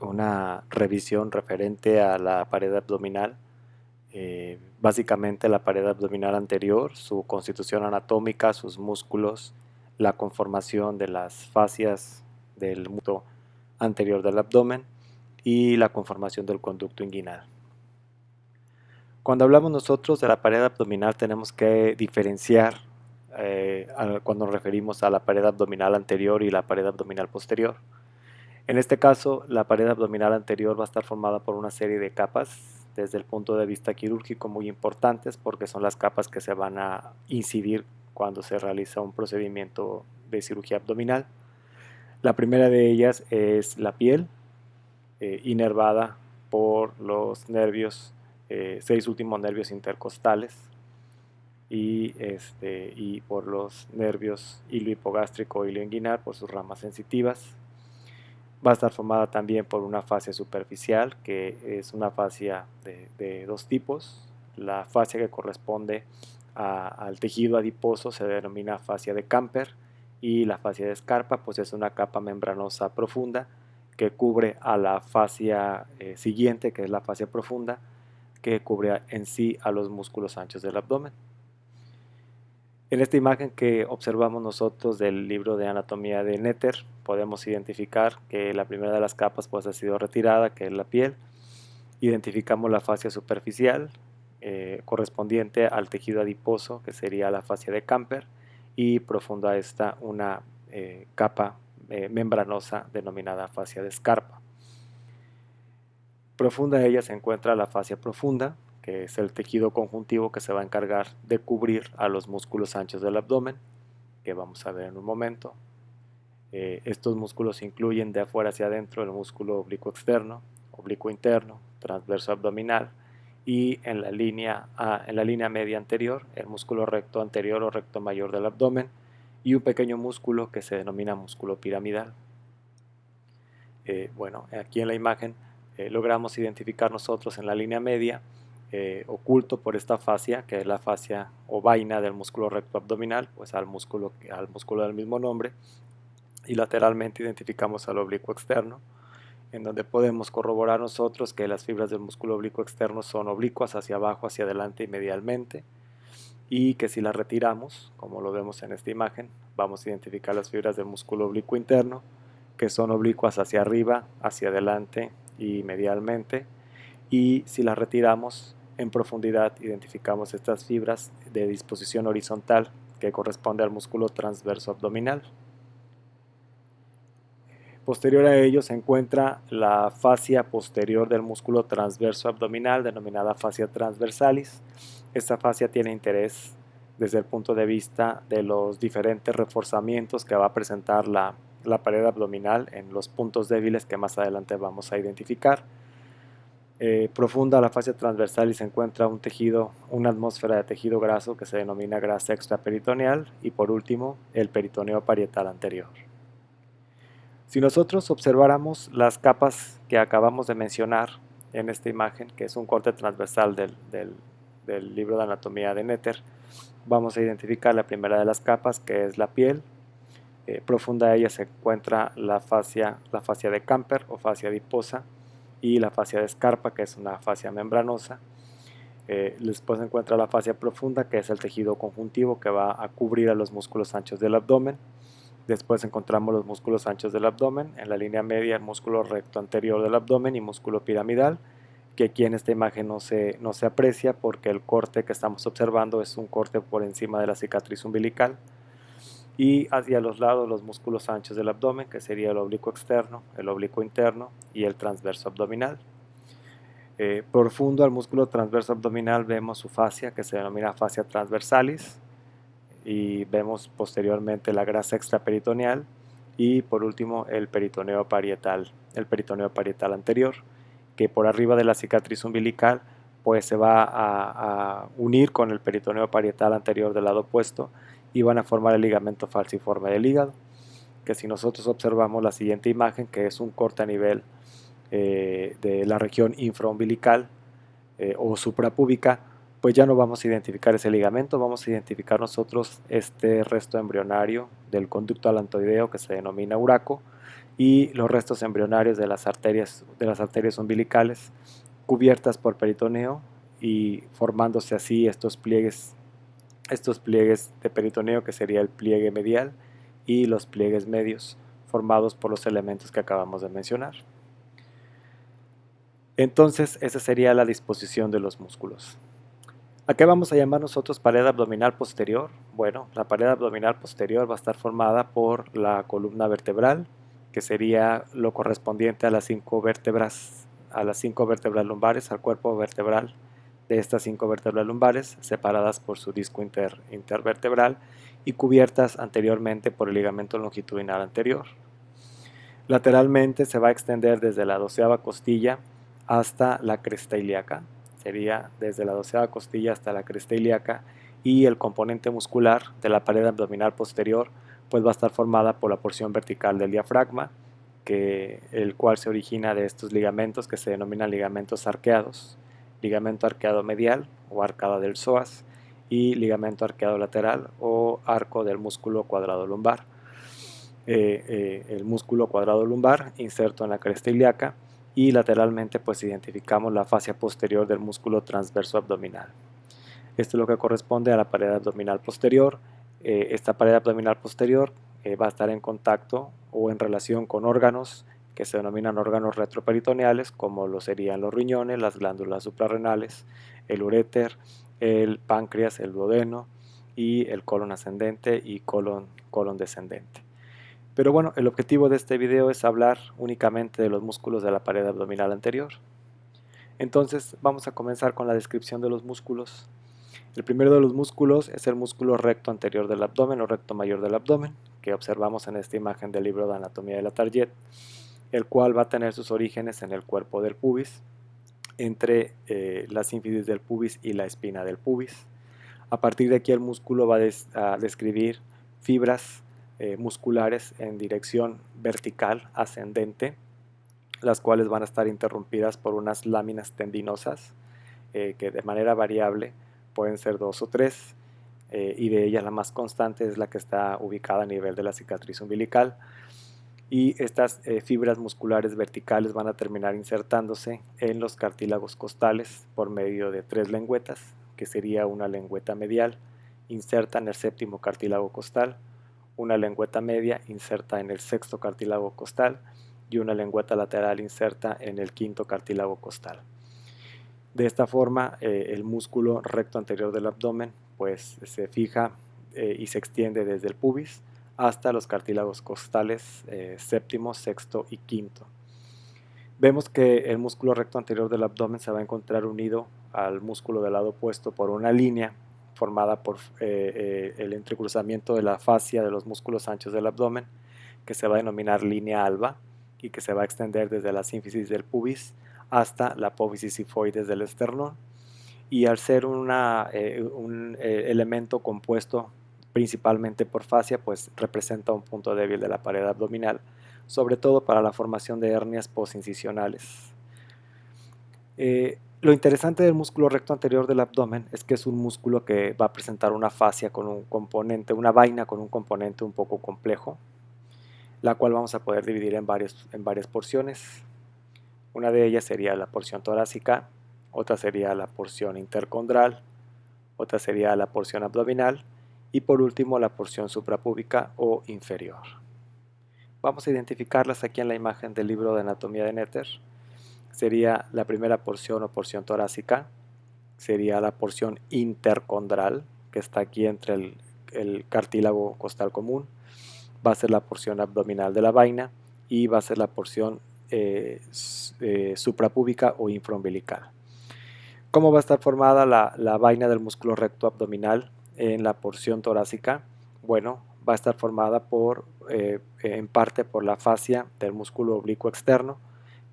una revisión referente a la pared abdominal. Básicamente la pared abdominal anterior, su constitución anatómica, sus músculos, la conformación de las fascias del músculo anterior del abdomen y la conformación del conducto inguinal. Cuando hablamos nosotros de la pared abdominal tenemos que diferenciar cuando nos referimos a la pared abdominal anterior y la pared abdominal posterior. En este caso, la pared abdominal anterior va a estar formada por una serie de capas desde el punto de vista quirúrgico muy importantes porque son las capas que se van a incidir cuando se realiza un procedimiento de cirugía abdominal. La primera de ellas es la piel, inervada por los nervios, 6 últimos nervios intercostales y por los nervios iliohipogástrico e ilioinguinal por sus ramas sensitivas. Va a estar formada también por una fascia superficial, que es una fascia de dos tipos. La fascia que corresponde al tejido adiposo se denomina fascia de Camper, y la fascia de Scarpa pues es una capa membranosa profunda que cubre a la fascia siguiente, que es la fascia profunda, que cubre en sí a los músculos anchos del abdomen. En esta imagen que observamos nosotros del libro de anatomía de Netter, podemos identificar que la primera de las capas pues ha sido retirada, que es la piel. Identificamos la fascia superficial correspondiente al tejido adiposo, que sería la fascia de Camper, y profunda esta una capa membranosa denominada fascia de Scarpa. Profunda de ella se encuentra la fascia profunda, que es el tejido conjuntivo que se va a encargar de cubrir a los músculos anchos del abdomen, que vamos a ver en un momento. Estos músculos incluyen de afuera hacia adentro el músculo oblicuo externo, oblicuo interno, transverso abdominal, y en la línea media anterior el músculo recto anterior o recto mayor del abdomen, y un pequeño músculo que se denomina músculo piramidal. Bueno, aquí en la imagen logramos identificar nosotros en la línea media, oculto por esta fascia, que es la fascia o vaina del músculo recto abdominal, pues al músculo del mismo nombre, y lateralmente identificamos al oblicuo externo, en donde podemos corroborar nosotros que las fibras del músculo oblicuo externo son oblicuas hacia abajo, hacia adelante y medialmente, y que si las retiramos, como lo vemos en esta imagen, vamos a identificar las fibras del músculo oblicuo interno, que son oblicuas hacia arriba, hacia adelante y medialmente, y si las retiramos en profundidad identificamos estas fibras de disposición horizontal, que corresponde al músculo transverso abdominal. Posterior a ello se encuentra la fascia posterior del músculo transverso abdominal, denominada fascia transversalis. Esta fascia tiene interés desde el punto de vista de los diferentes reforzamientos que va a presentar la pared abdominal en los puntos débiles que más adelante vamos a identificar. Profunda la fascia transversal y se encuentra un tejido, una atmósfera de tejido graso que se denomina grasa extraperitoneal, y por último el peritoneo parietal anterior. Si nosotros observáramos las capas que acabamos de mencionar en esta imagen, que es un corte transversal del libro de anatomía de Netter, vamos a identificar la primera de las capas, que es la piel. Profunda de ella se encuentra la fascia de Camper o fascia adiposa, y la fascia de Scarpa, que es una fascia membranosa. Después se encuentra la fascia profunda, que es el tejido conjuntivo que va a cubrir a los músculos anchos del abdomen. Después encontramos los músculos anchos del abdomen, en la línea media el músculo recto anterior del abdomen y músculo piramidal, que aquí en esta imagen no se aprecia porque el corte que estamos observando es un corte por encima de la cicatriz umbilical. Y hacia los lados los músculos anchos del abdomen, que sería el oblicuo externo, el oblicuo interno y el transverso abdominal. Profundo al músculo transverso abdominal vemos su fascia, que se denomina fascia transversalis, y vemos posteriormente la grasa extraperitoneal, y por último el peritoneo parietal anterior, que por arriba de la cicatriz umbilical pues se va a unir con el peritoneo parietal anterior del lado opuesto y van a formar el ligamento falciforme del hígado, que si nosotros observamos la siguiente imagen, que es un corte a nivel de la región infraumbilical o suprapúbica, pues ya no vamos a identificar ese ligamento, vamos a identificar nosotros este resto embrionario del conducto alantoideo que se denomina uraco, y los restos embrionarios de las arterias umbilicales cubiertas por peritoneo y formándose así estos pliegues de peritoneo, que sería el pliegue medial y los pliegues medios formados por los elementos que acabamos de mencionar. Entonces esa sería la disposición de los músculos. ¿A qué vamos a llamar nosotros pared abdominal posterior? Bueno, la pared abdominal posterior va a estar formada por la columna vertebral, que sería lo correspondiente a las 5 vértebras, lumbares, al cuerpo vertebral de estas 5 vértebras lumbares, separadas por su disco intervertebral y cubiertas anteriormente por el ligamento longitudinal anterior. Lateralmente se va a extender desde la 12ª costilla hasta la cresta ilíaca, sería desde la 12ª costilla hasta la cresta ilíaca, y el componente muscular de la pared abdominal posterior pues va a estar formada por la porción vertical del diafragma, el cual se origina de estos ligamentos que se denominan ligamentos arqueados, ligamento arqueado medial o arcada del psoas y ligamento arqueado lateral o arco del músculo cuadrado lumbar. El músculo cuadrado lumbar inserto en la cresta ilíaca, y lateralmente pues identificamos la fascia posterior del músculo transverso abdominal. Esto es lo que corresponde a la pared abdominal posterior. Esta pared abdominal posterior va a estar en contacto o en relación con órganos que se denominan órganos retroperitoneales, como lo serían los riñones, las glándulas suprarrenales, el uréter, el páncreas, el duodeno y el colon ascendente y colon descendente. Pero bueno, el objetivo de este video es hablar únicamente de los músculos de la pared abdominal anterior. Entonces vamos a comenzar con la descripción de los músculos. El primero de los músculos es el músculo recto anterior del abdomen o recto mayor del abdomen, que observamos en esta imagen del libro de anatomía de la Target, el cual va a tener sus orígenes en el cuerpo del pubis, entre la sínfisis del pubis y la espina del pubis. A partir de aquí el músculo va a describir fibras musculares en dirección vertical ascendente, las cuales van a estar interrumpidas por unas láminas tendinosas que de manera variable pueden ser 2 o 3, y de ellas la más constante es la que está ubicada a nivel de la cicatriz umbilical, y estas fibras musculares verticales van a terminar insertándose en los cartílagos costales por medio de 3 lengüetas, que sería una lengüeta medial inserta en el 7º cartílago costal, una lengüeta media inserta en el 6º cartílago costal y una lengüeta lateral inserta en el 5º cartílago costal. De esta forma, el músculo recto anterior del abdomen pues se fija y se extiende desde el pubis hasta los cartílagos costales 7º, 6º y 5º. Vemos que el músculo recto anterior del abdomen se va a encontrar unido al músculo del lado opuesto por una línea formada por el entrecruzamiento de la fascia de los músculos anchos del abdomen, que se va a denominar línea alba y que se va a extender desde la sínfisis del pubis hasta la apófisis sifoides del esternón, y al ser un elemento compuesto principalmente por fascia, pues representa un punto débil de la pared abdominal, sobre todo para la formación de hernias postincisionales. Lo interesante del músculo recto anterior del abdomen es que es un músculo que va a presentar una fascia con un componente, una vaina con un componente un poco complejo, la cual vamos a poder dividir en varias porciones. Una de ellas sería la porción torácica, otra sería la porción intercondral, otra sería la porción abdominal y por último la porción suprapúbica o inferior. Vamos a identificarlas aquí en la imagen del libro de anatomía de Netter. Sería la primera porción o porción torácica, sería la porción intercondral, que está aquí entre el cartílago costal común, va a ser la porción abdominal de la vaina y va a ser la porción suprapúbica o infraumbilical. ¿Cómo va a estar formada la vaina del músculo recto abdominal en la porción torácica? Bueno, va a estar formada en parte por la fascia del músculo oblicuo externo,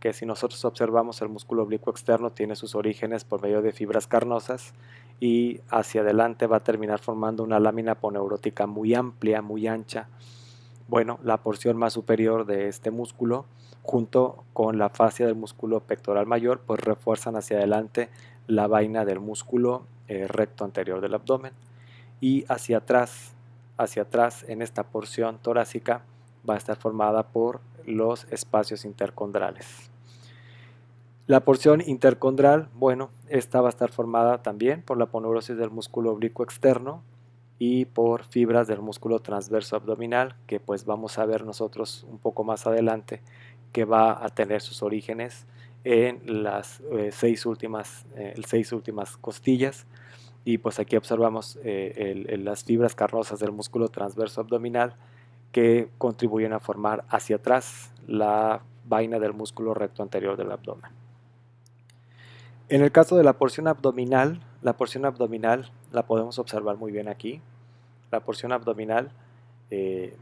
que si nosotros observamos el músculo oblicuo externo tiene sus orígenes por medio de fibras carnosas y hacia adelante va a terminar formando una lámina poneurótica muy amplia, muy ancha. Bueno, la porción más superior de este músculo junto con la fascia del músculo pectoral mayor pues refuerzan hacia adelante la vaina del músculo recto anterior del abdomen, y hacia atrás en esta porción torácica va a estar formada por los espacios intercondrales. La porción intercondral, bueno, esta va a estar formada también por la aponeurosis del músculo oblicuo externo y por fibras del músculo transverso abdominal, que pues vamos a ver nosotros un poco más adelante, que va a tener sus orígenes en las seis últimas costillas. Y pues aquí observamos las fibras carnosas del músculo transverso abdominal que contribuyen a formar hacia atrás la vaina del músculo recto anterior del abdomen. En el caso de la porción abdominal la podemos observar muy bien aquí. La porción abdominal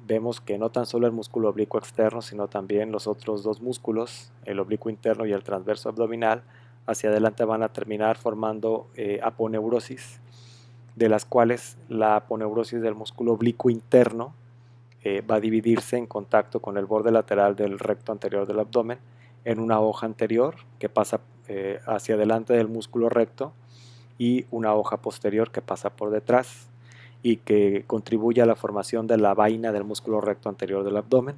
vemos que no tan solo el músculo oblicuo externo, sino también los otros dos músculos, el oblicuo interno y el transverso abdominal, hacia adelante van a terminar formando aponeurosis, de las cuales la aponeurosis del músculo oblicuo interno va a dividirse en contacto con el borde lateral del recto anterior del abdomen en una hoja anterior que pasa hacia adelante del músculo recto y una hoja posterior que pasa por detrás y que contribuye a la formación de la vaina del músculo recto anterior del abdomen,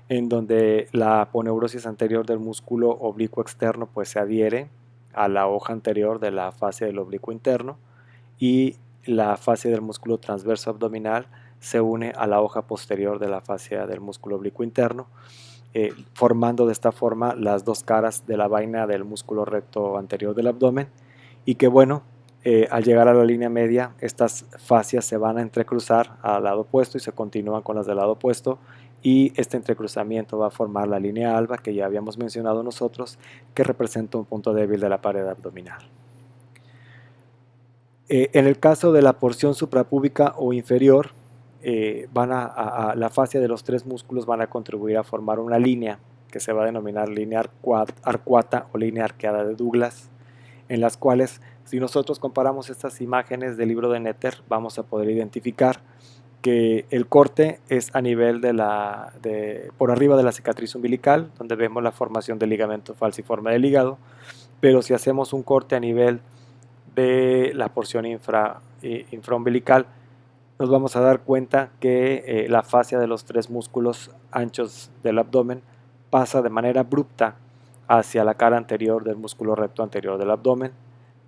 en donde la aponeurosis anterior del músculo oblicuo externo pues se adhiere a la hoja anterior de la fascia del oblicuo interno y la fascia del músculo transverso abdominal se une a la hoja posterior de la fascia del músculo oblicuo interno, formando de esta forma las dos caras de la vaina del músculo recto anterior del abdomen, y que bueno, al llegar a la línea media, estas fascias se van a entrecruzar al lado opuesto y se continúan con las del lado opuesto, y este entrecruzamiento va a formar la línea alba que ya habíamos mencionado nosotros, que representa un punto débil de la pared abdominal. En el caso de la porción suprapúbica o inferior, la fascia de los tres músculos van a contribuir a formar una línea que se va a denominar línea arcuata o línea arqueada de Douglas, en las cuales, si nosotros comparamos estas imágenes del libro de Netter, vamos a poder identificar que el corte es a nivel por arriba de la cicatriz umbilical, donde vemos la formación del ligamento falciforme del hígado, pero si hacemos un corte a nivel de la porción infraumbilical, nos vamos a dar cuenta que la fascia de los tres músculos anchos del abdomen pasa de manera abrupta hacia la cara anterior del músculo recto anterior del abdomen,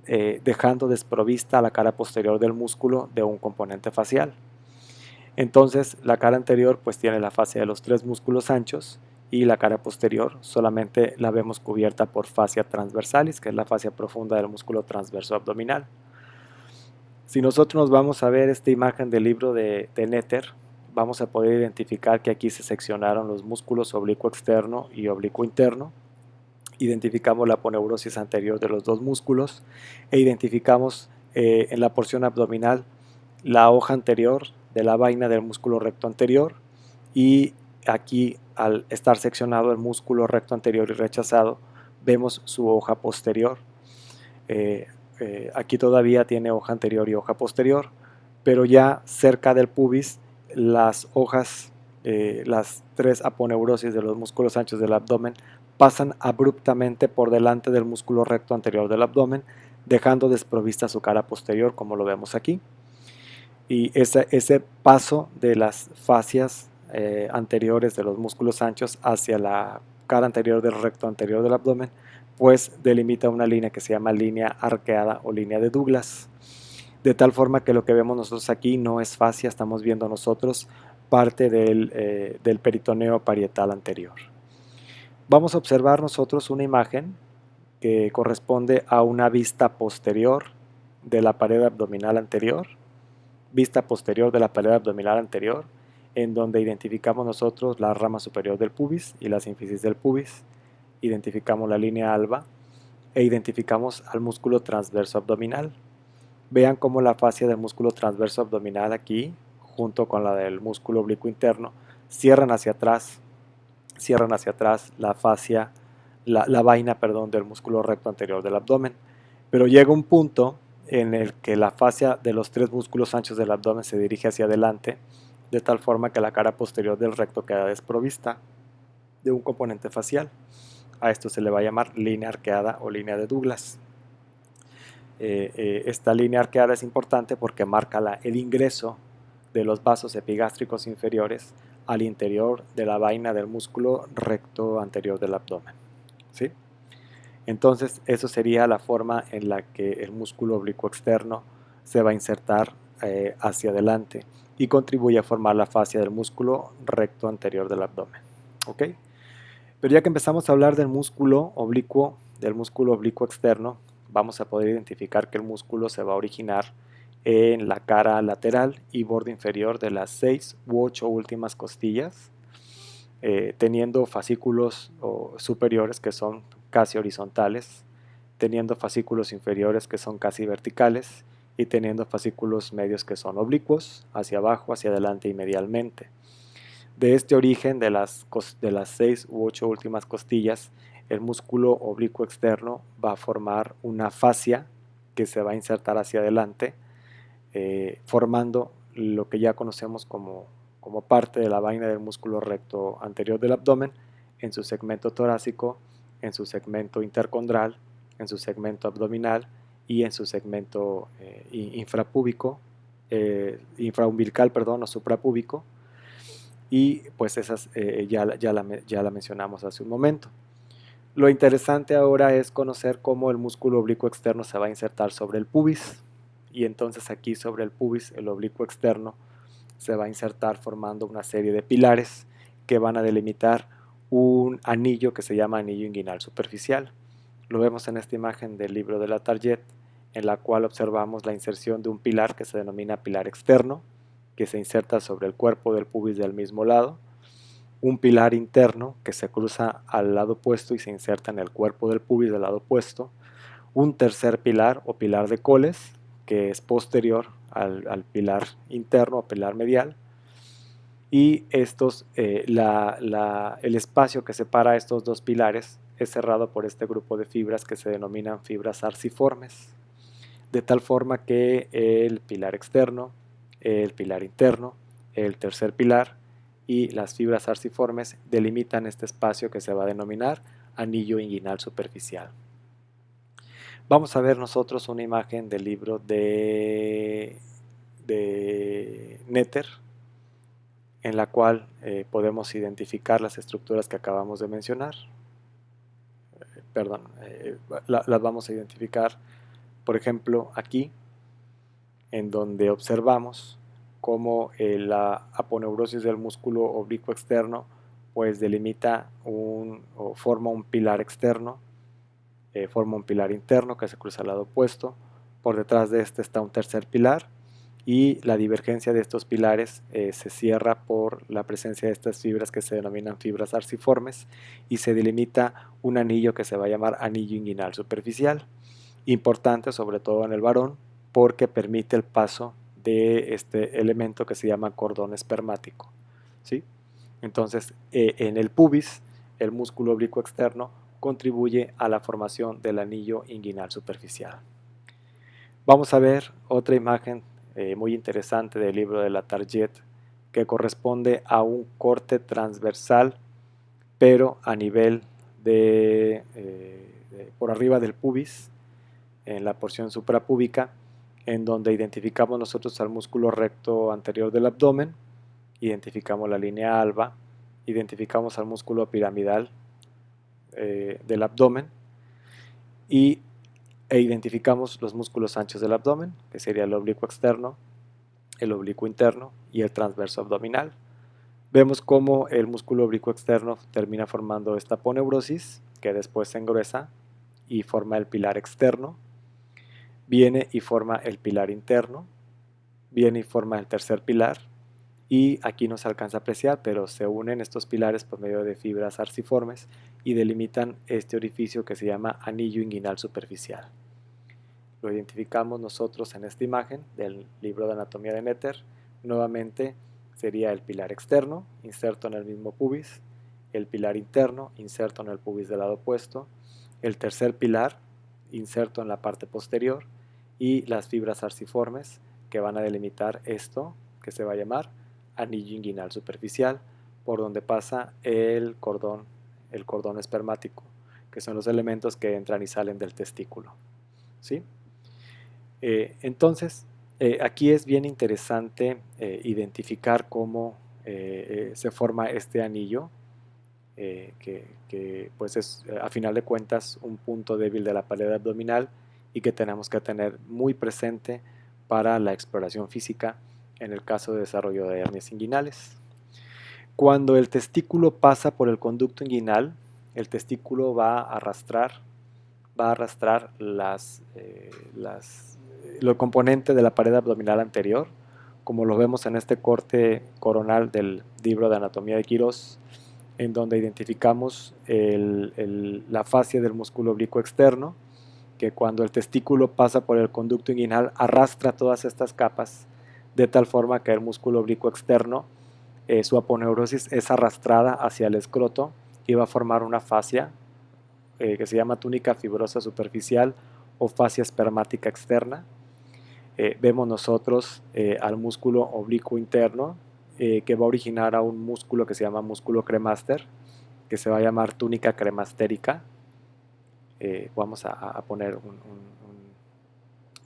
dejando desprovista la cara posterior del músculo de un componente facial. Entonces la cara anterior pues tiene la fascia de los tres músculos anchos y la cara posterior solamente la vemos cubierta por fascia transversalis, que es la fascia profunda del músculo transverso abdominal. Si nosotros nos vamos a ver esta imagen del libro de Netter, vamos a poder identificar que aquí se seccionaron los músculos oblicuo externo y oblicuo interno. Identificamos la aponeurosis anterior de los dos músculos e identificamos en la porción abdominal la hoja anterior de la vaina del músculo recto anterior, y aquí, al estar seccionado el músculo recto anterior y rechazado, vemos su hoja posterior. Aquí todavía tiene hoja anterior y hoja posterior, pero ya cerca del pubis las hojas, las tres aponeurosis de los músculos anchos del abdomen pasan abruptamente por delante del músculo recto anterior del abdomen, dejando desprovista su cara posterior, como lo vemos aquí. Y ese paso de las fascias anteriores de los músculos anchos hacia la cara anterior del recto anterior del abdomen pues delimita una línea que se llama línea arqueada o línea de Douglas, de tal forma que lo que vemos nosotros aquí no es fascia, estamos viendo nosotros parte del peritoneo parietal anterior. Vamos a observar nosotros una imagen que corresponde a una vista posterior de la pared abdominal anterior, en donde identificamos nosotros la rama superior del pubis y la sínfisis del pubis, identificamos la línea alba e identificamos al músculo transverso abdominal. Vean cómo la fascia del músculo transverso abdominal aquí, junto con la del músculo oblicuo interno, cierran hacia atrás la fascia, la vaina, del músculo recto anterior del abdomen. Pero llega un punto en el que la fascia de los tres músculos anchos del abdomen se dirige hacia adelante, de tal forma que la cara posterior del recto queda desprovista de un componente facial. A esto se le va a llamar línea arqueada o línea de Douglas. Esta línea arqueada es importante porque marca el ingreso de los vasos epigástricos inferiores al interior de la vaina del músculo recto anterior del abdomen, ¿sí? Entonces, eso sería la forma en la que el músculo oblicuo externo se va a insertar hacia adelante y contribuye a formar la fascia del músculo recto anterior del abdomen, ¿ok? Pero ya que empezamos a hablar del músculo oblicuo externo, vamos a poder identificar que el músculo se va a originar en la cara lateral y borde inferior de las 6 u 8 últimas costillas, teniendo fascículos superiores que son casi horizontales, teniendo fascículos inferiores que son casi verticales y teniendo fascículos medios que son oblicuos, hacia abajo, hacia adelante y medialmente. De este origen de las 6 u 8 últimas costillas, el músculo oblicuo externo va a formar una fascia que se va a insertar hacia adelante, formando lo que ya conocemos como parte de la vaina del músculo recto anterior del abdomen, en su segmento torácico, en su segmento intercondral, en su segmento abdominal y en su segmento infrapúbico, infraumbilical, perdón, o suprapúbico. Y pues esas ya la mencionamos hace un momento. Lo interesante ahora es conocer cómo el músculo oblicuo externo se va a insertar sobre el pubis. Y entonces aquí sobre el pubis, el oblicuo externo se va a insertar formando una serie de pilares que van a delimitar un anillo que se llama anillo inguinal superficial. Lo vemos en esta imagen del libro de la Target, en la cual observamos la inserción de un pilar que se denomina pilar externo, que se inserta sobre el cuerpo del pubis del mismo lado, un pilar interno que se cruza al lado opuesto y se inserta en el cuerpo del pubis del lado opuesto, un tercer pilar o pilar de Coles, que es posterior al pilar interno o pilar medial, y el espacio que separa estos dos pilares es cerrado por este grupo de fibras que se denominan fibras arciformes, de tal forma que el pilar externo, el pilar interno, el tercer pilar y las fibras arciformes delimitan este espacio que se va a denominar anillo inguinal superficial. Vamos a ver nosotros una imagen del libro de Netter, en la cual podemos identificar las estructuras que acabamos de mencionar. Las vamos a identificar, por ejemplo, aquí, en donde observamos cómo la aponeurosis del músculo oblicuo externo pues delimita o forma un pilar externo, forma un pilar interno que se cruza al lado opuesto. Por detrás de este está un tercer pilar y la divergencia de estos pilares se cierra por la presencia de estas fibras que se denominan fibras arciformes y se delimita un anillo que se va a llamar anillo inguinal superficial, importante sobre todo en el varón porque permite el paso de este elemento que se llama cordón espermático, ¿sí? Entonces, en el pubis, el músculo oblicuo externo contribuye a la formación del anillo inguinal superficial. Vamos a ver otra imagen muy interesante del libro de la Target que corresponde a un corte transversal, pero a nivel por arriba del pubis, en la porción suprapúbica, en donde identificamos nosotros al músculo recto anterior del abdomen, identificamos la línea alba, identificamos al músculo piramidal del abdomen e identificamos los músculos anchos del abdomen, que sería el oblicuo externo, el oblicuo interno y el transverso abdominal. Vemos cómo el músculo oblicuo externo termina formando esta aponeurosis, que después se engruesa y forma el pilar externo, viene y forma el pilar interno, viene y forma el tercer pilar, y aquí no se alcanza a apreciar, pero se unen estos pilares por medio de fibras arciformes y delimitan este orificio que se llama anillo inguinal superficial. Lo identificamos nosotros en esta imagen del libro de anatomía de Netter. Nuevamente sería el pilar externo, inserto en el mismo pubis, el pilar interno, inserto en el pubis del lado opuesto, el tercer pilar, inserto en la parte posterior, y las fibras arciformes que van a delimitar esto que se va a llamar anillo inguinal superficial, por donde pasa el cordón espermático, que son los elementos que entran y salen del testículo, ¿sí? Entonces, aquí es bien interesante identificar cómo se forma este anillo que pues es a final de cuentas un punto débil de la pared abdominal y que tenemos que tener muy presente para la exploración física en el caso de desarrollo de hernias inguinales. Cuando el testículo pasa por el conducto inguinal, el testículo va a arrastrar los componentes de la pared abdominal anterior, como lo vemos en este corte coronal del libro de anatomía de Quirós, en donde identificamos la fascia del músculo oblicuo externo, que cuando el testículo pasa por el conducto inguinal arrastra todas estas capas, de tal forma que el músculo oblicuo externo, su aponeurosis es arrastrada hacia el escroto y va a formar una fascia que se llama túnica fibrosa superficial o fascia espermática externa. Vemos nosotros al músculo oblicuo interno, que va a originar a un músculo que se llama músculo cremaster, que se va a llamar túnica cremastérica. Vamos a poner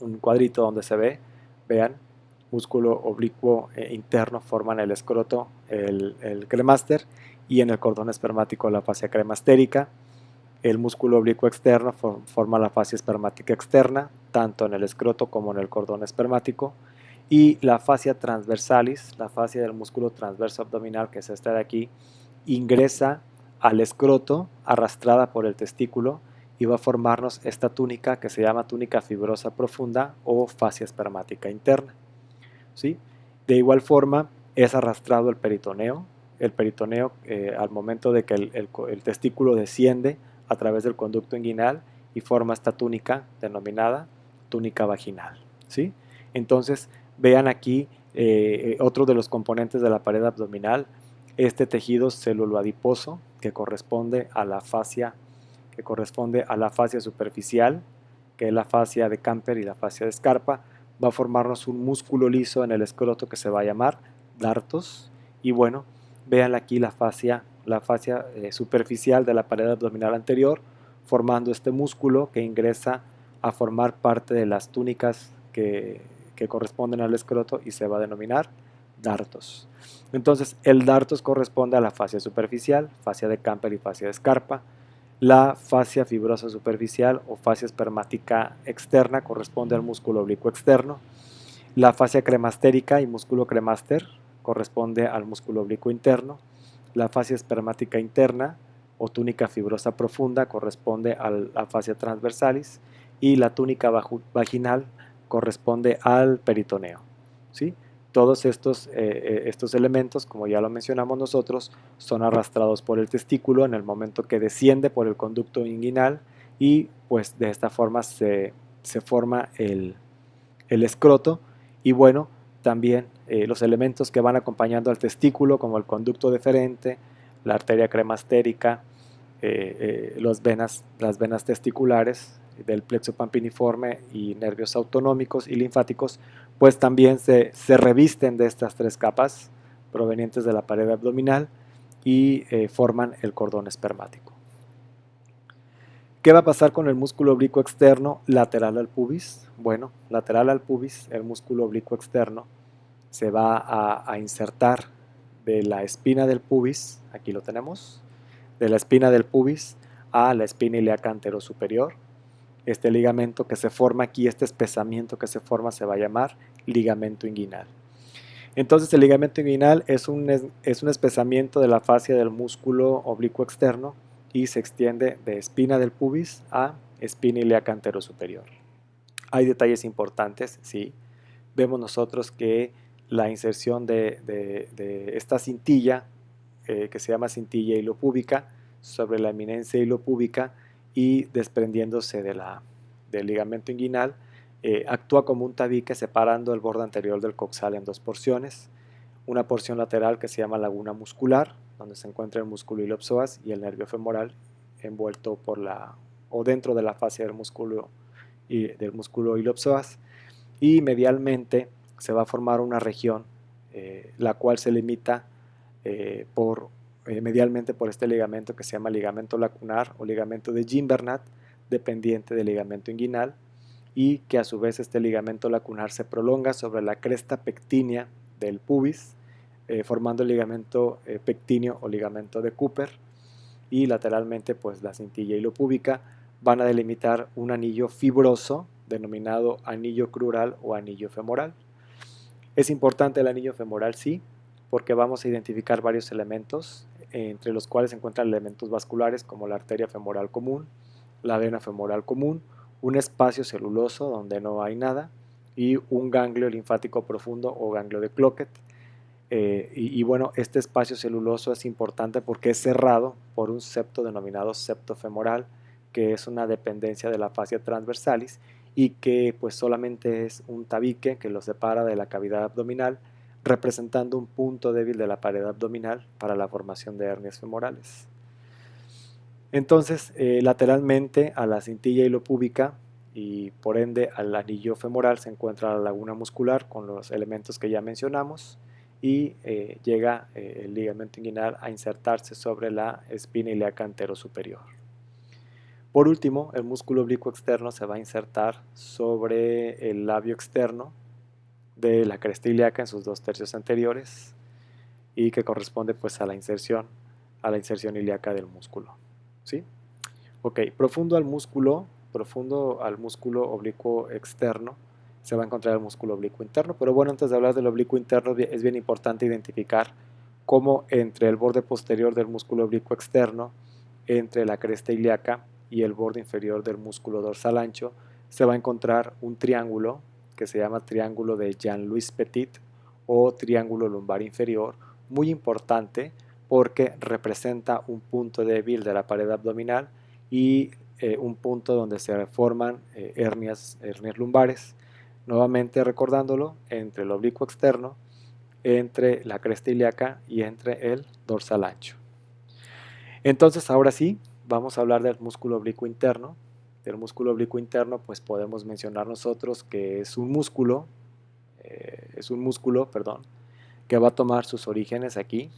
un cuadrito donde se vean, músculo oblicuo interno forman el escroto, el cremaster, y en el cordón espermático la fascia cremastérica. El músculo oblicuo externo forma la fascia espermática externa, tanto en el escroto como en el cordón espermático. Y la fascia transversalis, la fascia del músculo transverso abdominal, que es esta de aquí, ingresa al escroto arrastrada por el testículo y va a formarnos esta túnica que se llama túnica fibrosa profunda o fascia espermática interna. ¿Sí? De igual forma es arrastrado el peritoneo. El peritoneo, al momento de que el testículo desciende a través del conducto inguinal y forma esta túnica denominada túnica vaginal. ¿Sí? Entonces vean aquí otro de los componentes de la pared abdominal, este tejido celuloadiposo que corresponde a la fascia superficial, que es la fascia de Camper y la fascia de Scarpa. Va a formarnos un músculo liso en el escroto que se va a llamar dartos. Y bueno, vean aquí la fascia superficial de la pared abdominal anterior, formando este músculo que ingresa a formar parte de las túnicas que corresponden al escroto y se va a denominar dartos. Entonces, el dartos corresponde a la fascia superficial, fascia de Camper y fascia de Scarpa. La fascia fibrosa superficial o fascia espermática externa corresponde al músculo oblicuo externo. La fascia cremastérica y músculo cremaster corresponde al músculo oblicuo interno. La fascia espermática interna o túnica fibrosa profunda corresponde a la fascia transversalis y la túnica vaginal corresponde al peritoneo. ¿Sí? Todos estos elementos, como ya lo mencionamos nosotros, son arrastrados por el testículo en el momento que desciende por el conducto inguinal y pues de esta forma se forma el escroto. Y bueno, también los elementos que van acompañando al testículo, como el conducto deferente, la arteria cremastérica, las venas testiculares del plexo pampiniforme y nervios autonómicos y linfáticos, pues también se revisten de estas tres capas provenientes de la pared abdominal y forman el cordón espermático. ¿Qué va a pasar con el músculo oblicuo externo lateral al pubis? Bueno, lateral al pubis, el músculo oblicuo externo se va a insertar de la espina del pubis, aquí lo tenemos, de la espina del pubis a la espina ilíaca anterosuperior. Este ligamento que se forma aquí, este espesamiento que se forma, se va a llamar ligamento inguinal. Entonces el ligamento inguinal es un espesamiento de la fascia del músculo oblicuo externo y se extiende de espina del pubis a espina ilíaca anterosuperior. Hay detalles importantes, sí. Vemos nosotros que la inserción de esta cintilla, que se llama cintilla hilopúbica, sobre la eminencia hilopúbica y desprendiéndose del ligamento inguinal, actúa como un tabique separando el borde anterior del coxal en dos porciones. Una porción lateral que se llama laguna muscular, donde se encuentra el músculo ilopsoas y el nervio femoral envuelto o dentro de la fascia del músculo ilopsoas, y medialmente se va a formar una región la cual se limita medialmente por este ligamento que se llama ligamento lacunar o ligamento de Gimbernat, dependiente del ligamento inguinal, y que a su vez este ligamento lacunar se prolonga sobre la cresta pectínea del pubis formando el ligamento pectíneo o ligamento de Cooper, y lateralmente pues la cintilla hilopúbica van a delimitar un anillo fibroso denominado anillo crural o anillo femoral. Es importante el anillo femoral, sí, porque vamos a identificar varios elementos, entre los cuales se encuentran elementos vasculares como la arteria femoral común, la vena femoral común, un espacio celuloso donde no hay nada y un ganglio linfático profundo o ganglio de Cloquet. Y bueno, este espacio celuloso es importante porque es cerrado por un septo denominado septo femoral, que es una dependencia de la fascia transversalis y que pues solamente es un tabique que lo separa de la cavidad abdominal, representando un punto débil de la pared abdominal para la formación de hernias femorales. Entonces, lateralmente a la cintilla hilopúbica y por ende al anillo femoral se encuentra la laguna muscular con los elementos que ya mencionamos, y llega el ligamento inguinal a insertarse sobre la espina ilíaca anterosuperior. Por último, el músculo oblicuo externo se va a insertar sobre el labio externo de la cresta ilíaca en sus 2/3 anteriores, y que corresponde pues a la inserción ilíaca del músculo. ¿Sí? Ok, profundo al músculo oblicuo externo se va a encontrar el músculo oblicuo interno, pero bueno, antes de hablar del oblicuo interno es bien importante identificar cómo entre el borde posterior del músculo oblicuo externo, entre la cresta ilíaca y el borde inferior del músculo dorsal ancho, se va a encontrar un triángulo que se llama triángulo de Jean-Louis Petit o triángulo lumbar inferior, muy importante porque representa un punto débil de la pared abdominal y un punto donde se forman hernias lumbares. Nuevamente recordándolo, entre el oblicuo externo, entre la cresta ilíaca y entre el dorsal ancho. Entonces ahora sí, vamos a hablar del músculo oblicuo interno. Del músculo oblicuo interno pues podemos mencionar nosotros que es un músculo, que va a tomar sus orígenes aquí,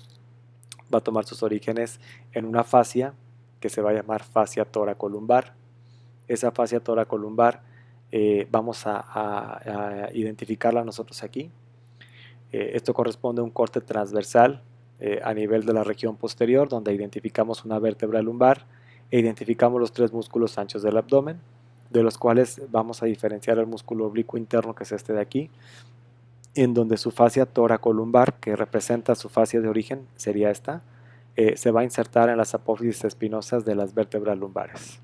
va a tomar sus orígenes en una fascia que se va a llamar fascia toracolumbar. Esa fascia toracolumbar vamos a identificarla nosotros aquí. Esto corresponde a un corte transversal a nivel de la región posterior, donde identificamos una vértebra lumbar e identificamos los 3 músculos anchos del abdomen, de los cuales vamos a diferenciar el músculo oblicuo interno, que es este de aquí, en donde su fascia toracolumbar, que representa su fascia de origen, sería esta, se va a insertar en las apófisis espinosas de las vértebras lumbares.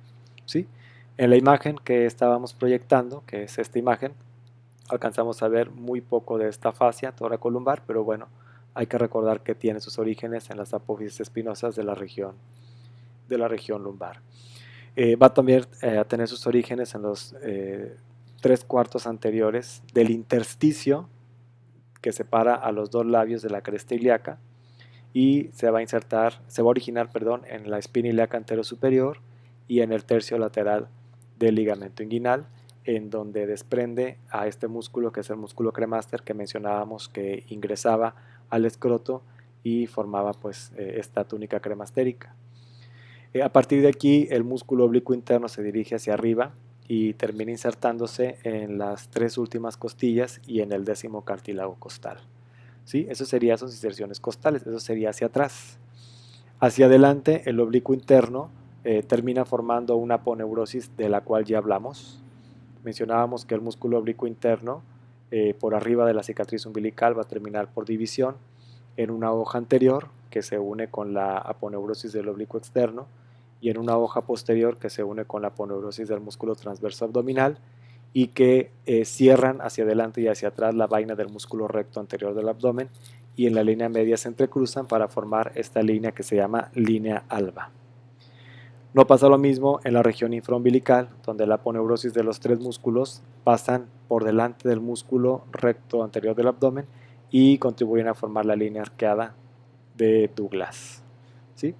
¿Sí? En la imagen que estábamos proyectando, que es esta imagen, alcanzamos a ver muy poco de esta fascia toracolumbar, pero bueno, hay que recordar que tiene sus orígenes en las apófisis espinosas de la región lumbar. Va también a tener sus orígenes en los 3/4 anteriores del intersticio que separa a los 2 labios de la cresta ilíaca, y se va a originar en la espina ilíaca anterosuperior y en el tercio lateral del ligamento inguinal, en donde desprende a este músculo, que es el músculo cremaster que mencionábamos, que ingresaba al escroto y formaba pues esta túnica cremastérica. A partir de aquí el músculo oblicuo interno se dirige hacia arriba y termina insertándose en las 3 últimas costillas y en el 10º cartílago costal. ¿Sí? Eso sería sus inserciones costales, eso sería hacia atrás. Hacia adelante el oblicuo interno termina formando una aponeurosis de la cual ya hablamos. Mencionábamos que el músculo oblicuo interno por arriba de la cicatriz umbilical va a terminar por división en una hoja anterior que se une con la aponeurosis del oblicuo externo y en una hoja posterior que se une con la aponeurosis del músculo transverso abdominal, y que cierran hacia adelante y hacia atrás la vaina del músculo recto anterior del abdomen, y en la línea media se entrecruzan para formar esta línea que se llama línea alba. No pasa lo mismo en la región infraumbilical, donde la aponeurosis de los 3 músculos pasan por delante del músculo recto anterior del abdomen y contribuyen a formar la línea arqueada de Douglas. ¿Sí?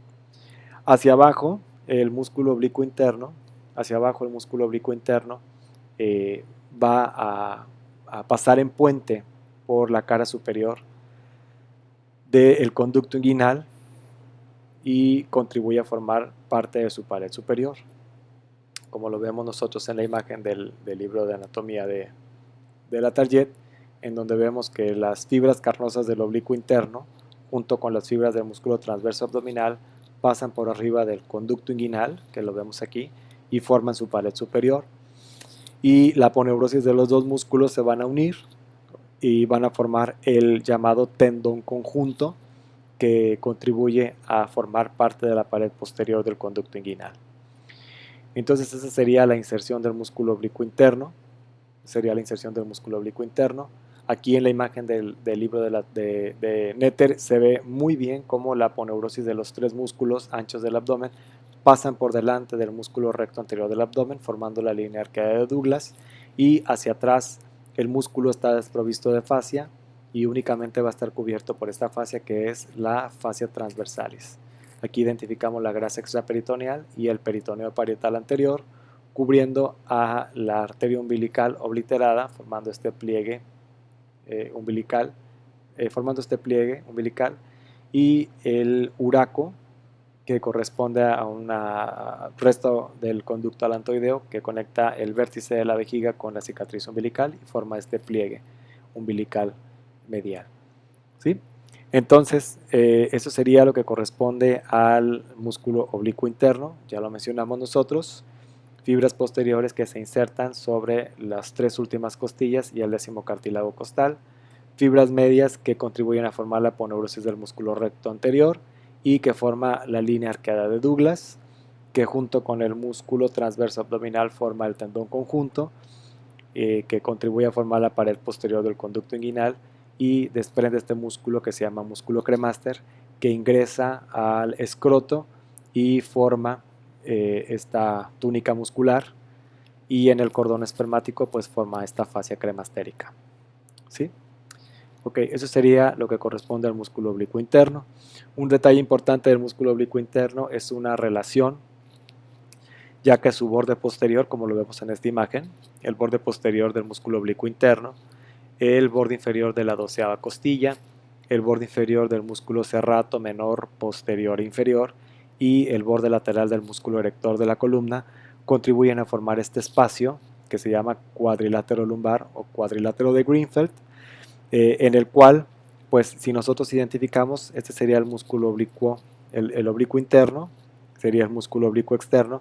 Hacia abajo el músculo oblicuo interno, va a pasar en puente por la cara superior del conducto inguinal y contribuye a formar parte de su pared superior, como lo vemos nosotros en la imagen del libro de anatomía de la Target, en donde vemos que las fibras carnosas del oblicuo interno junto con las fibras del músculo transverso abdominal, pasan por arriba del conducto inguinal, que lo vemos aquí, y forman su pared superior. Y la aponeurosis de los dos músculos se van a unir y van a formar el llamado tendón conjunto, que contribuye a formar parte de la pared posterior del conducto inguinal. Entonces esa sería la inserción del músculo oblicuo interno. Aquí en la imagen del libro de Netter se ve muy bien cómo la aponeurosis de los tres músculos anchos del abdomen pasan por delante del músculo recto anterior del abdomen, formando la línea arqueada de Douglas, y hacia atrás el músculo está desprovisto de fascia y únicamente va a estar cubierto por esta fascia, que es la fascia transversalis. Aquí identificamos la grasa extraperitoneal y el peritoneo parietal anterior, cubriendo a la arteria umbilical obliterada, formando este pliegue umbilical, y el uraco, que corresponde a un resto del conducto alantoideo que conecta el vértice de la vejiga con la cicatriz umbilical y forma este pliegue umbilical medial. ¿Sí? Entonces, eso sería lo que corresponde al músculo oblicuo interno, ya lo mencionamos nosotros. Fibras posteriores que se insertan sobre las tres últimas costillas y el décimo cartílago costal. Fibras medias que contribuyen a formar la aponeurosis del músculo recto anterior y que forma la línea arqueada de Douglas, que junto con el músculo transverso abdominal forma el tendón conjunto, que contribuye a formar la pared posterior del conducto inguinal y desprende este músculo que se llama músculo cremaster, que ingresa al escroto y forma esta túnica muscular, y en el cordón espermático pues forma esta fascia cremastérica. ¿Sí? Ok, eso sería lo que corresponde al músculo oblicuo interno. Un detalle importante del músculo oblicuo interno es una relación, ya que su borde posterior, como lo vemos en esta imagen, el borde posterior del músculo oblicuo interno, el borde inferior de la 12ª costilla, el borde inferior del músculo serrato menor posterior e inferior y el borde lateral del músculo erector de la columna contribuyen a formar este espacio que se llama cuadrilátero lumbar o cuadrilátero de Greenfeld, en el cual, pues si nosotros identificamos, este sería el músculo oblicuo, el oblicuo interno, sería el músculo oblicuo externo.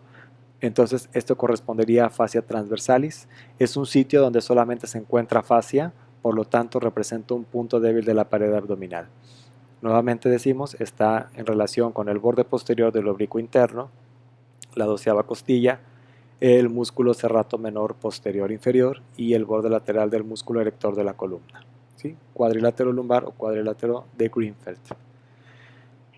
Entonces esto correspondería a fascia transversalis. Es un sitio donde solamente se encuentra fascia, por lo tanto representa un punto débil de la pared abdominal. Nuevamente decimos, está en relación con el borde posterior del oblicuo interno, la 12ª costilla, el músculo serrato menor posterior inferior y el borde lateral del músculo erector de la columna. ¿Sí? Cuadrilátero lumbar o cuadrilátero de Greenfeld.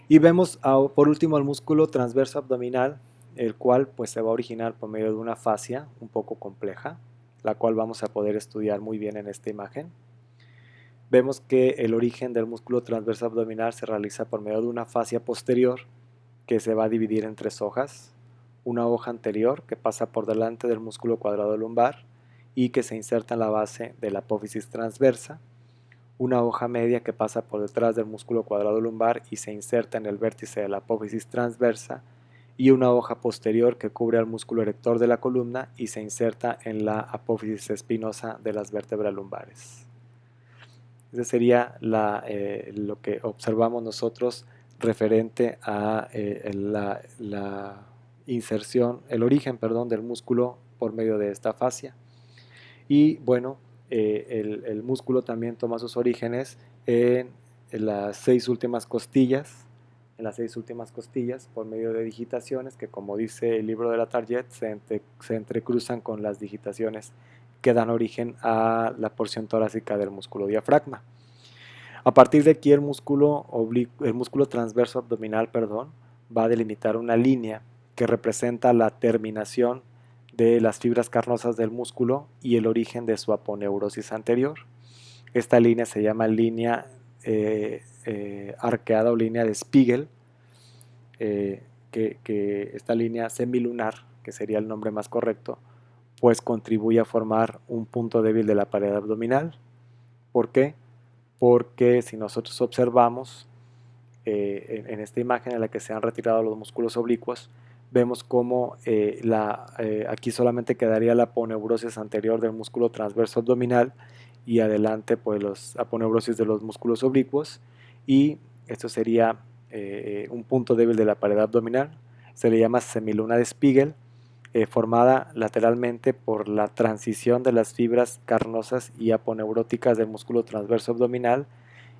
Y vemos por último el músculo transverso abdominal, el cual pues se va a originar por medio de una fascia un poco compleja, la cual vamos a poder estudiar muy bien en esta imagen. Vemos que el origen del músculo transverso abdominal se realiza por medio de una fascia posterior que se va a dividir en tres hojas. Una hoja anterior que pasa por delante del músculo cuadrado lumbar y que se inserta en la base de la apófisis transversa. Una hoja media que pasa por detrás del músculo cuadrado lumbar y se inserta en el vértice de la apófisis transversa, y una hoja posterior que cubre al músculo erector de la columna y se inserta en la apófisis espinosa de las vértebras lumbares. Ese sería lo que observamos nosotros referente a la inserción, el origen, perdón, del músculo por medio de esta fascia. Y bueno, el músculo también toma sus orígenes en las seis últimas costillas, por medio de digitaciones que, como dice el libro de la Target, se entrecruzan con las digitaciones que dan origen a la porción torácica del músculo diafragma. A partir de aquí el músculo transverso abdominal, va a delimitar una línea que representa la terminación de las fibras carnosas del músculo y el origen de su aponeurosis anterior. Esta línea se llama línea arqueada o línea de Spiegel, que esta línea semilunar, que sería el nombre más correcto, pues contribuye a formar un punto débil de la pared abdominal. ¿Por qué? Porque si nosotros observamos en esta imagen en la que se han retirado los músculos oblicuos, vemos cómo aquí solamente quedaría la aponeurosis anterior del músculo transverso abdominal y adelante pues los aponeurosis de los músculos oblicuos, y Esto sería un punto débil de la pared abdominal. Se le llama semiluna de Spiegel, formada lateralmente por la transición de las fibras carnosas y aponeuróticas del músculo transverso abdominal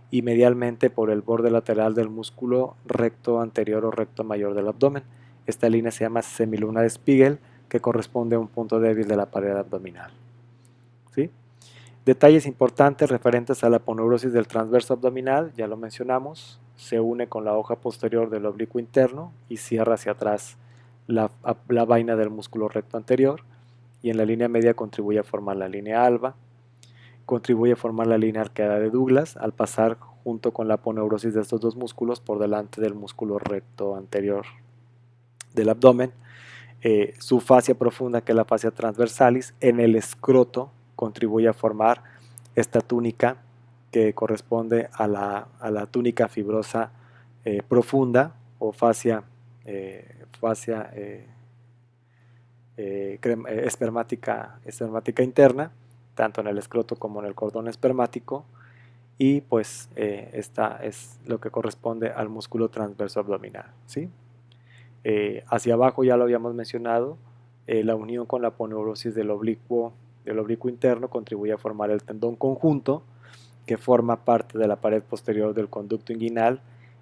y medialmente por el borde lateral del músculo recto anterior o recto mayor del abdomen. Esta línea se llama semiluna de Spiegel, que corresponde a un punto débil de la pared abdominal. ¿Sí? Detalles importantes referentes a la aponeurosis del transverso abdominal, ya lo mencionamos, se une con la hoja posterior del oblicuo interno y cierra hacia atrás la vaina del músculo recto anterior, y en la línea media contribuye a formar la línea alba, contribuye a formar la línea arqueada de Douglas al pasar junto con la aponeurosis de estos dos músculos por delante del músculo recto anterior del abdomen. Su fascia profunda, que es la fascia transversalis, en el escroto contribuye a formar esta túnica que corresponde a la túnica fibrosa profunda o fascia espermática interna, tanto en el escroto como en el cordón espermático, y pues esta es lo que corresponde al músculo transverso abdominal, ¿sí? Hacia abajo ya lo habíamos mencionado, la unión con la aponeurosis del oblicuo interno contribuye a formar el tendón conjunto, que forma parte de la pared posterior del conducto inguinal,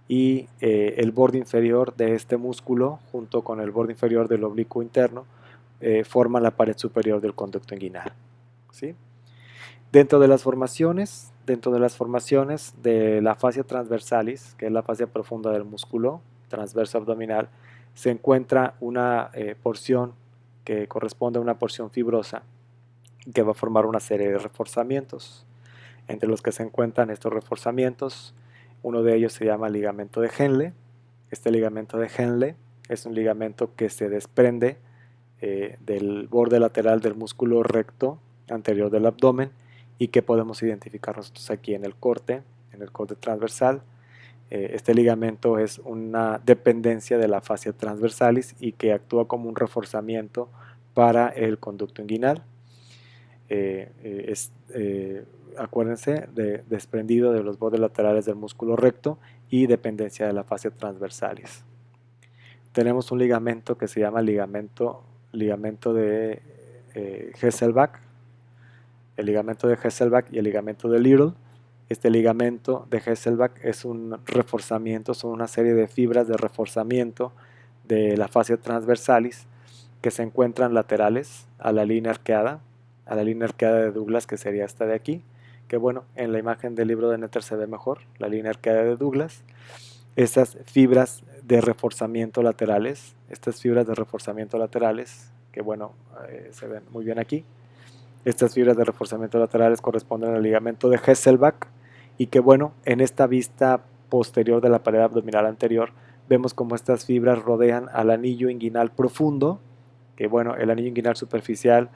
y el borde inferior de este músculo junto con el borde inferior del oblicuo interno forma la pared superior del conducto inguinal, ¿sí? Dentro de las formaciones de la fascia transversalis, que es la fascia profunda del músculo transverso abdominal, se encuentra una porción que corresponde a una porción fibrosa que va a formar una serie de reforzamientos. Entre los que se encuentran estos reforzamientos, uno de ellos se llama ligamento de Henle. Este ligamento de Henle es un ligamento que se desprende del borde lateral del músculo recto anterior del abdomen y que podemos identificar nosotros aquí en el corte transversal. Este ligamento es una dependencia de la fascia transversalis y que actúa como un reforzamiento para el conducto inguinal. Acuérdense, desprendido de los bordes laterales del músculo recto y dependencia de la fascia transversalis. Tenemos un ligamento que se llama ligamento de Hesselbach, el ligamento de Hesselbach y el ligamento de Little. Este ligamento de Hesselbach es un reforzamiento, son una serie de fibras de reforzamiento de la fascia transversalis que se encuentran laterales a la línea arqueada de Douglas, que sería esta de aquí, que bueno, en la imagen del libro de Netter se ve mejor, la línea arqueada de Douglas. Estas fibras de reforzamiento laterales, que bueno, se ven muy bien aquí. Estas fibras de reforzamiento laterales corresponden al ligamento de Hesselbach y que bueno, en esta vista posterior de la pared abdominal anterior vemos como estas fibras rodean al anillo inguinal profundo, que bueno, el anillo inguinal superficial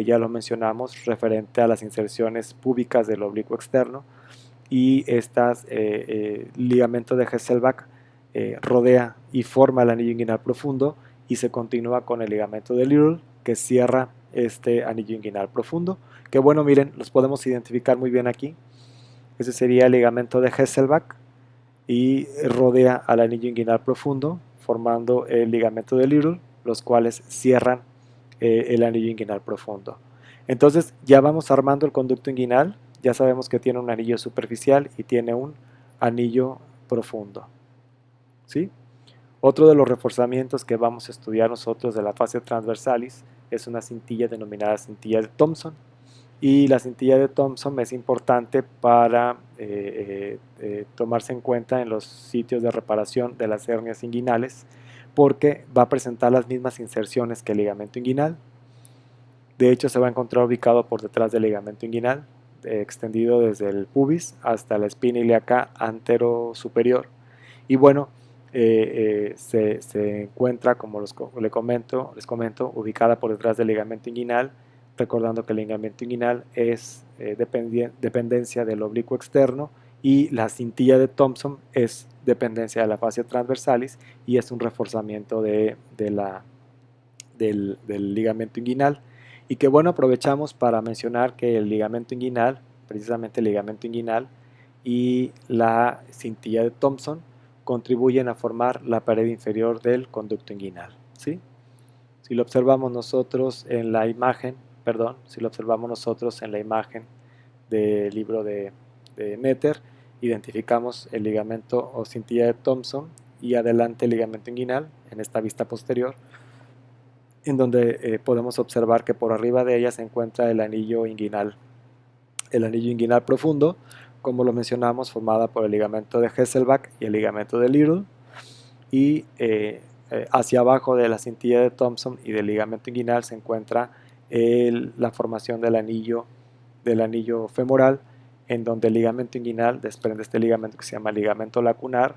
ya lo mencionamos, referente a las inserciones púbicas del oblicuo externo, y estas ligamento de Hesselbach rodea y forma el anillo inguinal profundo y se continúa con el ligamento de Little, que cierra este anillo inguinal profundo, que bueno, miren, los podemos identificar muy bien aquí. Ese sería el ligamento de Hesselbach y rodea al anillo inguinal profundo, formando el ligamento de Little, los cuales cierran el anillo inguinal profundo. Entonces ya vamos armando el conducto inguinal, ya sabemos que tiene un anillo superficial y tiene un anillo profundo, ¿sí? Otro de los reforzamientos que vamos a estudiar nosotros de la fascia transversalis es una cintilla denominada cintilla de Thompson. Y la cintilla de Thompson es importante para tomarse en cuenta en los sitios de reparación de las hernias inguinales, porque va a presentar las mismas inserciones que el ligamento inguinal. De hecho, se va a encontrar ubicado por detrás del ligamento inguinal, extendido desde el pubis hasta la espina ilíaca antero superior. Y bueno, se encuentra, como les comento, ubicada por detrás del ligamento inguinal, recordando que el ligamento inguinal es dependencia del oblicuo externo y la cintilla de Thompson es dependencia de la fascia transversalis y es un reforzamiento del ligamento inguinal. Y que bueno, aprovechamos para mencionar que el ligamento inguinal, precisamente el ligamento inguinal, y la cintilla de Thomson contribuyen a formar la pared inferior del conducto inguinal, ¿sí? Si lo observamos nosotros en la imagen, perdón, si lo observamos nosotros en la imagen del libro de Netter, identificamos el ligamento o cintilla de Thomson y adelante el ligamento inguinal en esta vista posterior, en donde podemos observar que por arriba de ella se encuentra el anillo inguinal profundo, como lo mencionamos, formada por el ligamento de Hesselbach y el ligamento de Little, y hacia abajo de la cintilla de Thomson y del ligamento inguinal se encuentra la formación del anillo femoral, en donde el ligamento inguinal desprende este ligamento que se llama ligamento lacunar,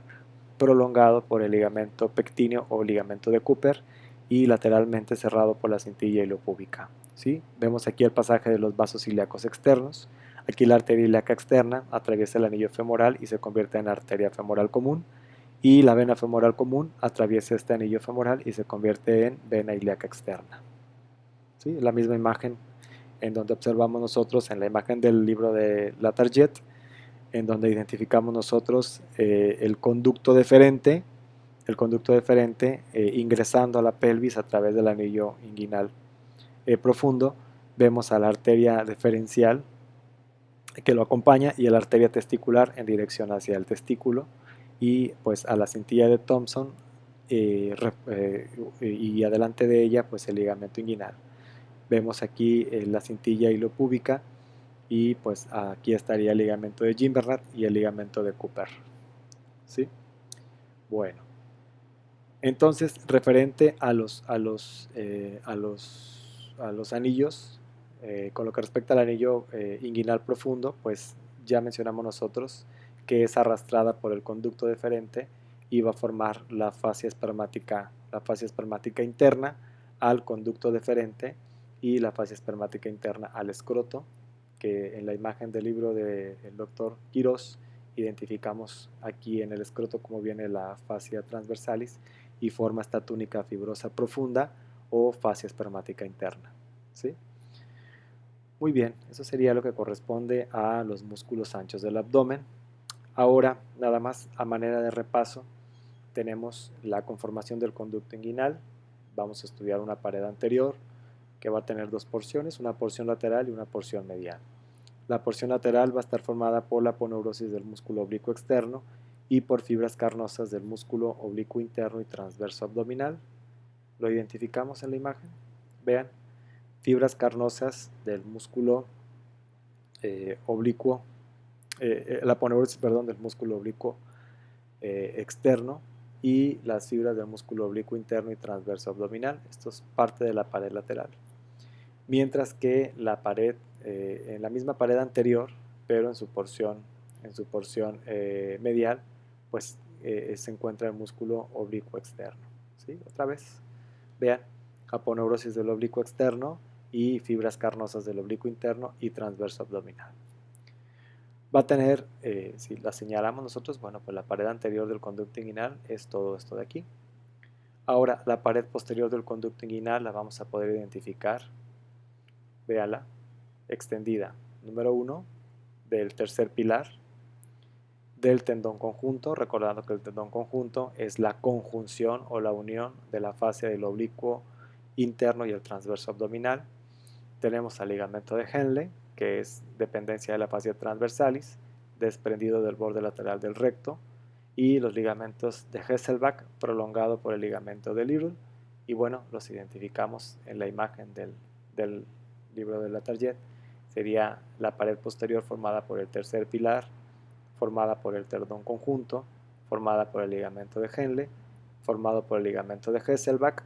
prolongado por el ligamento pectíneo o ligamento de Cooper y lateralmente cerrado por la cintilla ilopúbica, ¿sí? Vemos aquí el pasaje de los vasos ilíacos externos. Aquí la arteria ilíaca externa atraviesa el anillo femoral y se convierte en arteria femoral común, y la vena femoral común atraviesa este anillo femoral y se convierte en vena ilíaca externa, ¿sí? La misma imagen en donde observamos nosotros en la imagen del libro de Latarjet, en donde identificamos nosotros el conducto deferente ingresando a la pelvis a través del anillo inguinal profundo. Vemos a la arteria deferencial que lo acompaña y a la arteria testicular en dirección hacia el testículo, y pues a la cintilla de Thomson y adelante de ella pues el ligamento inguinal. Vemos aquí la cintilla hilopúbica y pues aquí estaría el ligamento de Gimbernat y el ligamento de Cooper, ¿sí? Bueno, entonces referente a los anillos, con lo que respecta al anillo inguinal profundo, pues ya mencionamos nosotros que es arrastrada por el conducto deferente y va a formar la fascia espermática interna al conducto deferente y la fascia espermática interna al escroto, que en la imagen del libro del doctor Quirós identificamos aquí en el escroto como viene la fascia transversalis y forma esta túnica fibrosa profunda o fascia espermática interna, ¿sí? Muy bien, eso sería lo que corresponde a los músculos anchos del abdomen. Ahora, nada más a manera de repaso, tenemos la conformación del conducto inguinal. Vamos a estudiar una pared anterior que va a tener dos porciones, una porción lateral y una porción medial. La porción lateral va a estar formada por la aponeurosis del músculo oblicuo externo y por fibras carnosas del músculo oblicuo interno y transverso abdominal. Lo identificamos en la imagen. Vean, fibras carnosas del músculo oblicuo, la aponeurosis, perdón, del músculo oblicuo externo y las fibras del músculo oblicuo interno y transverso abdominal. Esto es parte de la pared lateral. Mientras que la pared, en la misma pared anterior, pero en su porción medial, pues se encuentra el músculo oblicuo externo, ¿sí? Otra vez, vean, aponeurosis del oblicuo externo y fibras carnosas del oblicuo interno y transverso abdominal. Va a tener, si la señalamos nosotros, bueno, pues la pared anterior del conducto inguinal es todo esto de aquí. Ahora, la pared posterior del conducto inguinal la vamos a poder identificar, véala, extendida, número 1, del tercer pilar, del tendón conjunto, recordando que el tendón conjunto es la conjunción o la unión de la fascia del oblicuo interno y el transverso abdominal. Tenemos al ligamento de Henle, que es dependencia de la fascia transversalis, desprendido del borde lateral del recto, y los ligamentos de Hesselbach, prolongado por el ligamento de Little, y bueno, los identificamos en la imagen del libro de Latarjet. Sería la pared posterior formada por el tercer pilar, formada por el tendón conjunto, formada por el ligamento de Henle, formado por el ligamento de Hesselbach,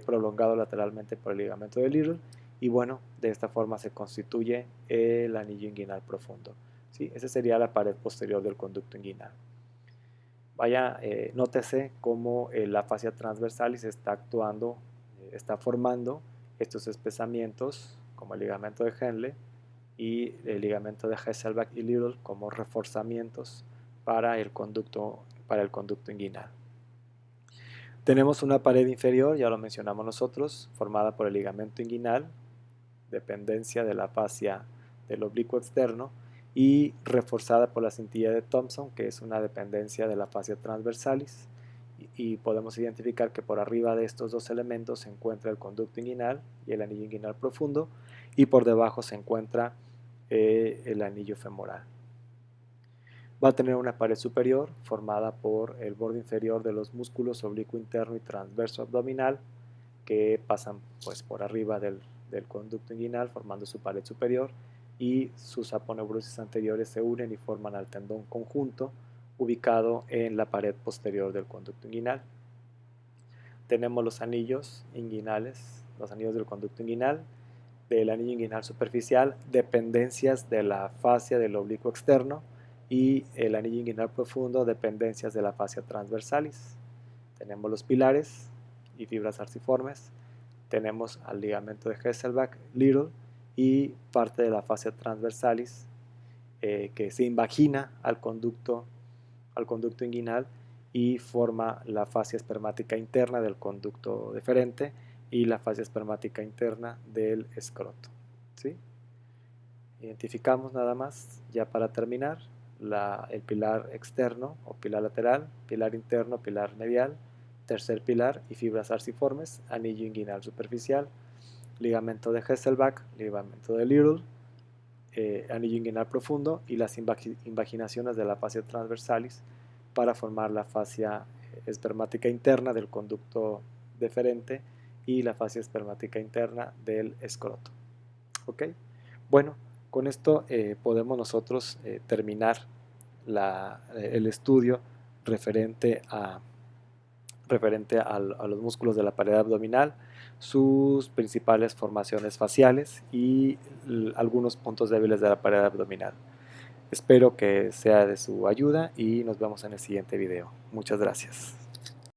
prolongado lateralmente por el ligamento de Little, y bueno, de esta forma se constituye el anillo inguinal profundo, ¿sí? Esa sería la pared posterior del conducto inguinal. Vaya, nótese cómo la fascia transversalis está actuando, está formando estos espesamientos como el ligamento de Henle y el ligamento de Hesselbach y Little como reforzamientos para el conducto inguinal. Tenemos una pared inferior, ya lo mencionamos nosotros, formada por el ligamento inguinal, dependencia de la fascia del oblicuo externo, y reforzada por la cintilla de Thomson, que es una dependencia de la fascia transversalis, y podemos identificar que por arriba de estos dos elementos se encuentra el conducto inguinal y el anillo inguinal profundo, y por debajo se encuentra el anillo femoral. Va a tener una pared superior formada por el borde inferior de los músculos oblicuo interno y transverso abdominal, que pasan pues por arriba del conducto inguinal formando su pared superior, y sus aponeurosis anteriores se unen y forman al tendón conjunto ubicado en la pared posterior del conducto inguinal. Tenemos los anillos inguinales, los anillos del conducto inguinal, del anillo inguinal superficial, dependencias de la fascia del oblicuo externo, y el anillo inguinal profundo, dependencias de la fascia transversalis. Tenemos los pilares y fibras arciformes, tenemos al ligamento de Hesselbach-Little y parte de la fascia transversalis que se invagina al conducto inguinal y forma la fascia espermática interna del conducto deferente y la fascia espermática interna del escroto. ¿Sí? Identificamos nada más, ya para terminar, el pilar externo o pilar lateral, pilar interno, pilar medial, tercer pilar y fibras arciformes, anillo inguinal superficial, ligamento de Hesselbach, ligamento de Little, anillo inguinal profundo y las invaginaciones de la fascia transversalis para formar la fascia espermática interna del conducto deferente y la fascia espermática interna del escroto. ¿Ok? Bueno, con esto podemos nosotros terminar el estudio referente a los músculos de la pared abdominal, sus principales formaciones faciales y algunos puntos débiles de la pared abdominal. Espero que sea de su ayuda y nos vemos en el siguiente video. Muchas gracias.